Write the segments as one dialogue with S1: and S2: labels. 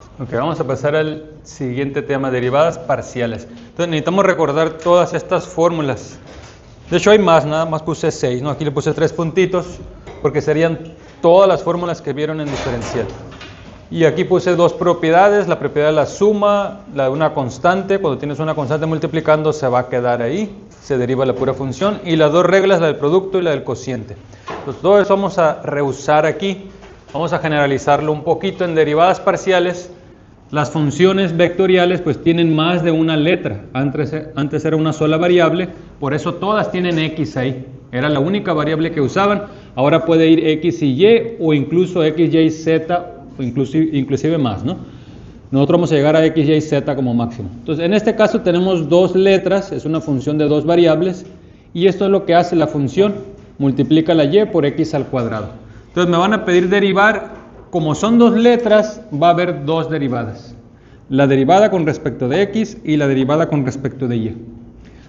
S1: Ok, vamos a pasar al siguiente tema, derivadas parciales. Entonces necesitamos recordar todas estas fórmulas. De hecho hay más, nada más puse 6, ¿no? Aquí le puse 3 puntitos porque serían todas las fórmulas que vieron en diferencial. Y aquí puse dos propiedades, la propiedad de la suma, la de una constante. Cuando tienes una constante multiplicando se va a quedar ahí, se deriva la pura función. Y las dos reglas, la del producto y la del cociente. Entonces todo eso vamos a reusar aquí. Vamos a generalizarlo un poquito en derivadas parciales. Las funciones vectoriales pues tienen más de una letra. Antes era una sola variable, por eso todas tienen x ahí. Era la única variable que usaban. Ahora puede ir x y y o incluso x, y, z o inclusive más, ¿no? Nosotros vamos a llegar a x, y, z como máximo. Entonces en este caso tenemos dos letras, es una función de dos variables y esto es lo que hace la función. Multiplica la y por x al cuadrado. Entonces me van a pedir derivar. Como son dos letras, va a haber dos derivadas. La derivada con respecto de x y la derivada con respecto de y.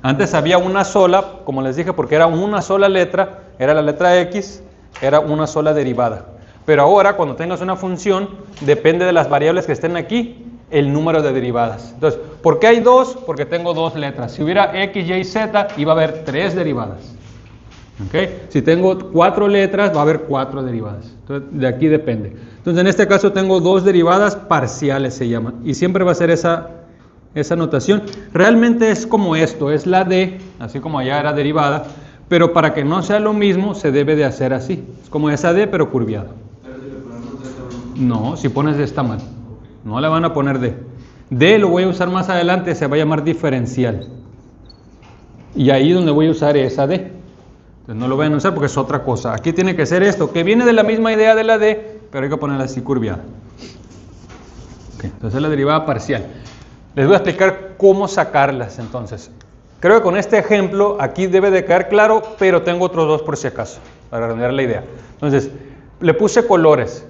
S1: Antes había una sola, como les dije, porque era una sola letra, era la letra x, era una sola derivada. Pero ahora, cuando tengas una función, depende de las variables que estén aquí, el número de derivadas. Entonces, ¿por qué hay dos? Porque tengo dos letras. Si hubiera x, y, z, iba a haber tres derivadas. ¿Okay? Si tengo cuatro letras, va a haber cuatro derivadas. Entonces, de aquí depende. Entonces, en este caso tengo dos derivadas parciales, se llama. Y siempre va a ser esa notación. Realmente es como esto, es la d, así como allá era derivada. Pero para que no sea lo mismo, se debe de hacer así. Es como esa d, pero curviada. No, si pones d está mal. No le van a poner d. D lo voy a usar más adelante, se va a llamar diferencial. Y ahí es donde voy a usar esa d. No lo vayan a usar porque es otra cosa. Aquí tiene que ser esto, que viene de la misma idea de la d, pero hay que ponerla así curviada. Okay, entonces la derivada parcial. Les voy a explicar cómo sacarlas entonces. Creo que con este ejemplo aquí debe de quedar claro, pero tengo otros dos por si acaso, para redondear la idea. Entonces, le puse colores.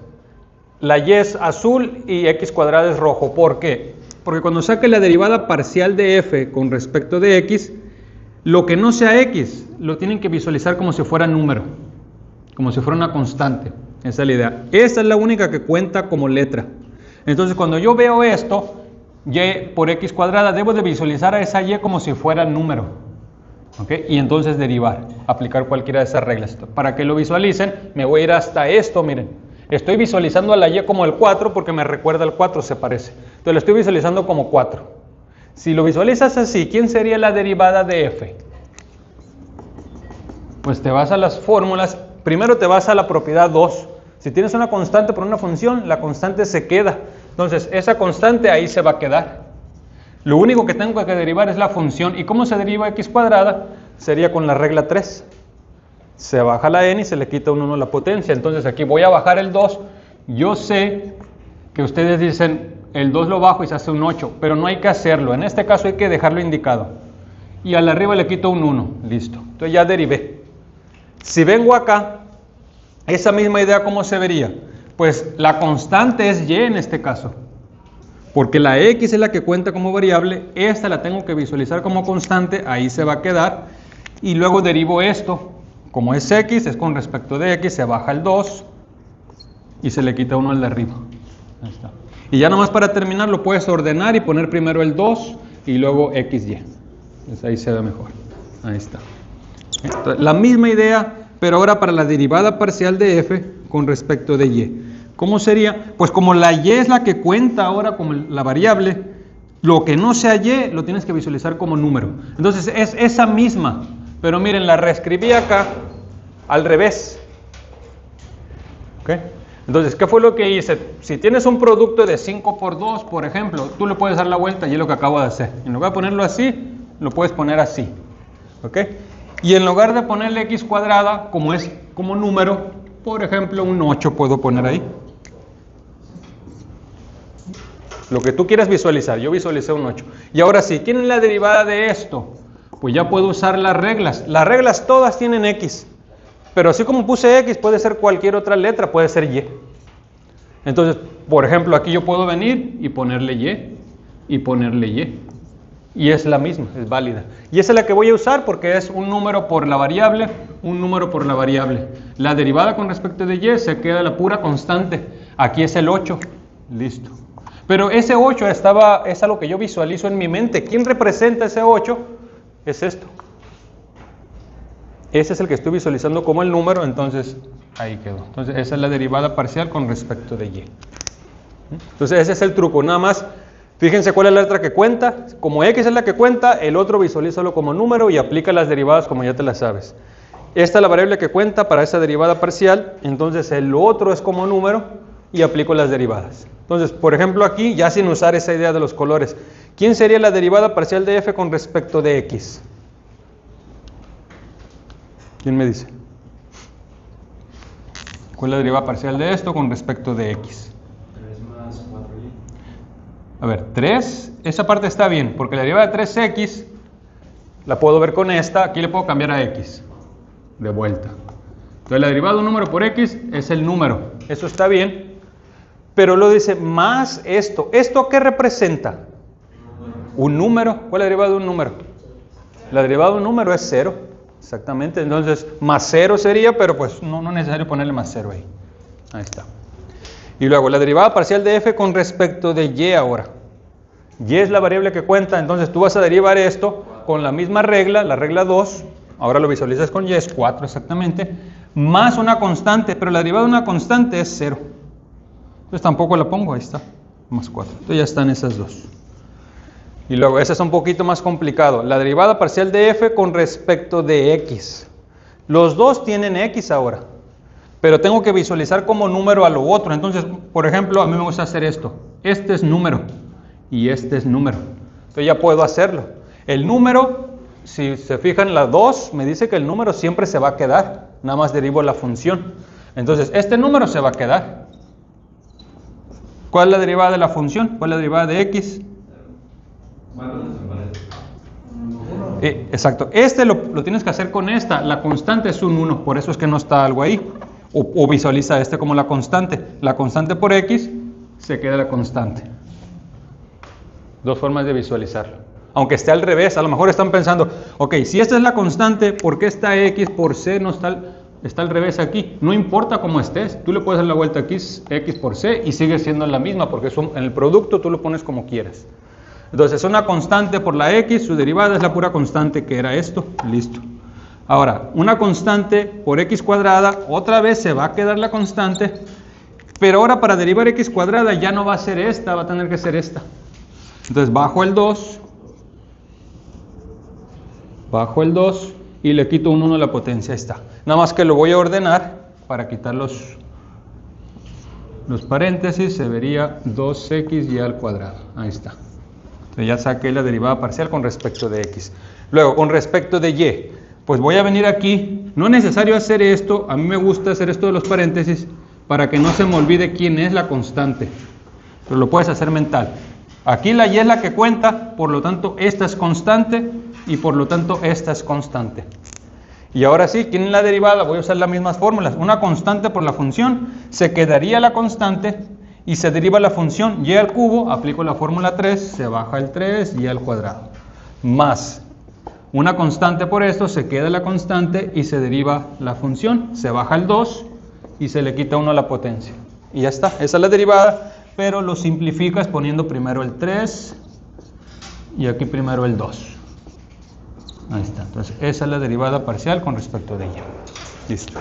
S1: La y es azul y x cuadrada es rojo. ¿Por qué? Porque cuando saque la derivada parcial de f con respecto de x, lo que no sea x, lo tienen que visualizar como si fuera número, como si fuera una constante. Esa es la idea. Esa es la única que cuenta como letra. Entonces, cuando yo veo esto, y por x cuadrada, debo de visualizar a esa y como si fuera número. ¿Okay? Y entonces derivar, aplicar cualquiera de esas reglas. Para que lo visualicen, me voy a ir hasta esto, miren. Estoy visualizando a la y como el 4 porque me recuerda al 4, se parece. Entonces lo estoy visualizando como 4. Si lo visualizas así, ¿quién sería la derivada de f? Pues te vas a las fórmulas. Primero te vas a la propiedad 2. Si tienes una constante por una función, la constante se queda. Entonces, esa constante ahí se va a quedar. Lo único que tengo que derivar es la función. ¿Y cómo se deriva x cuadrada? Sería con la regla 3. Se baja la n y se le quita un 1 a la potencia. Entonces, aquí voy a bajar el 2. Yo sé que ustedes dicen, el 2 lo bajo y se hace un 8, pero no hay que hacerlo. En este caso hay que dejarlo indicado. Y al arriba le quito un 1. Listo. Entonces ya derivé. Si vengo acá, esa misma idea, ¿cómo se vería? Pues la constante es y en este caso. Porque la x es la que cuenta como variable. Esta la tengo que visualizar como constante. Ahí se va a quedar. Y luego derivo esto. Como es x, es con respecto de x. Se baja el 2. Y se le quita 1 al de arriba. Ahí está. Y ya nomás para terminar lo puedes ordenar y poner primero el 2 y luego XY. Entonces ahí se ve mejor. Ahí está. Entonces, la misma idea, pero ahora para la derivada parcial de f con respecto de y. ¿Cómo sería? Pues como la y es la que cuenta ahora como la variable, lo que no sea y lo tienes que visualizar como número. Entonces es esa misma, pero miren, la reescribí acá al revés. ¿Ok? Entonces, ¿qué fue lo que hice? Si tienes un producto de 5 por 2, por ejemplo, tú le puedes dar la vuelta y es lo que acabo de hacer. En lugar de ponerlo así, lo puedes poner así. ¿Ok? Y en lugar de ponerle x cuadrada, como es como número, por ejemplo, un 8 puedo poner ahí. Lo que tú quieras visualizar, yo visualicé un 8. Y ahora sí, ¿quién es la derivada de esto? Pues ya puedo usar las reglas. Las reglas todas tienen x. Pero así como puse x, puede ser cualquier otra letra, puede ser y. Entonces, por ejemplo, aquí yo puedo venir y ponerle y ponerle y. Y es la misma, es válida. Y esa es la que voy a usar porque es un número por la variable, un número por la variable. La derivada con respecto de y se queda la pura constante. Aquí es el 8. Listo. Pero ese 8 es algo que yo visualizo en mi mente. ¿Quién representa ese 8? Es esto. Ese es el que estoy visualizando como el número, entonces ahí quedó. Entonces esa es la derivada parcial con respecto de y. Entonces ese es el truco, nada más. Fíjense cuál es la letra que cuenta. Como x es la que cuenta, el otro visualízalo como número y aplica las derivadas como ya te las sabes. Esta es la variable que cuenta para esa derivada parcial, entonces el otro es como número y aplico las derivadas. Entonces, por ejemplo aquí, ya sin usar esa idea de los colores, ¿quién sería la derivada parcial de f con respecto de x? ¿Quién me dice? ¿Cuál es la derivada parcial de esto con respecto de x?
S2: 3 más 4y.
S1: A ver, 3, esa parte está bien, porque la derivada de 3x la puedo ver con esta, aquí le puedo cambiar a x, de vuelta. Entonces la derivada de un número por x es el número, eso está bien, pero luego dice más esto. ¿Esto qué representa? Un número. ¿Cuál es la derivada de un número? La derivada de un número es 0, exactamente, entonces más 0 sería, pero pues no es necesario ponerle más 0 ahí. Ahí está. Y luego la derivada parcial de f con respecto de y ahora. Y es la variable que cuenta, entonces tú vas a derivar esto con la misma regla, la regla 2, ahora lo visualizas con y, es 4 exactamente, más una constante, pero la derivada de una constante es 0. Entonces tampoco la pongo, ahí está, más 4. Entonces ya están esas dos. Y luego, ese es un poquito más complicado, la derivada parcial de f con respecto de x. Los dos tienen x ahora, pero tengo que visualizar como número a lo otro. Entonces, por ejemplo, a mí me gusta hacer esto. Este es número y este es número. Entonces ya puedo hacerlo. El número, si se fijan, la 2 me dice que el número siempre se va a quedar. Nada más derivo la función. Entonces, este número se va a quedar. ¿Cuál es la derivada de la función? ¿Cuál es la derivada de x? Exacto. Este lo tienes que hacer con esta. La constante es un 1, por eso es que no está algo ahí. O visualiza este como la constante. La constante por x se queda la constante. Dos formas de visualizarlo. Aunque esté al revés, a lo mejor están pensando, ok, si esta es la constante, ¿por qué está x por c no está al revés aquí? No importa cómo estés, tú le puedes dar la vuelta aquí, x por c, y sigue siendo la misma, porque en el producto tú lo pones como quieras. Entonces es una constante por la x, su derivada es la pura constante que era esto, listo. Ahora, una constante por x cuadrada, otra vez se va a quedar la constante, pero ahora para derivar x cuadrada ya no va a ser esta, va a tener que ser esta. Entonces bajo el 2 y le quito un 1 a la potencia, ahí está. Nada más que lo voy a ordenar para quitar los paréntesis, se vería 2xy al cuadrado, ahí está. Entonces ya saqué la derivada parcial con respecto de x. Luego, con respecto de y, pues voy a venir aquí, no es necesario hacer esto, a mí me gusta hacer esto de los paréntesis para que no se me olvide quién es la constante, pero lo puedes hacer mental. Aquí la y es la que cuenta, por lo tanto esta es constante y por lo tanto esta es constante. Y ahora sí, ¿quién es la derivada? Voy a usar las mismas fórmulas. Una constante por la función, se quedaría la constante y se deriva la función y al cubo, aplico la fórmula 3, se baja el 3 y al cuadrado. Más una constante por esto, se queda la constante y se deriva la función, se baja el 2 y se le quita 1 a la potencia. Y ya está, esa es la derivada. Pero lo simplificas poniendo primero el 3 y aquí primero el 2. Ahí está. Entonces, esa es la derivada parcial con respecto de ella. Listo.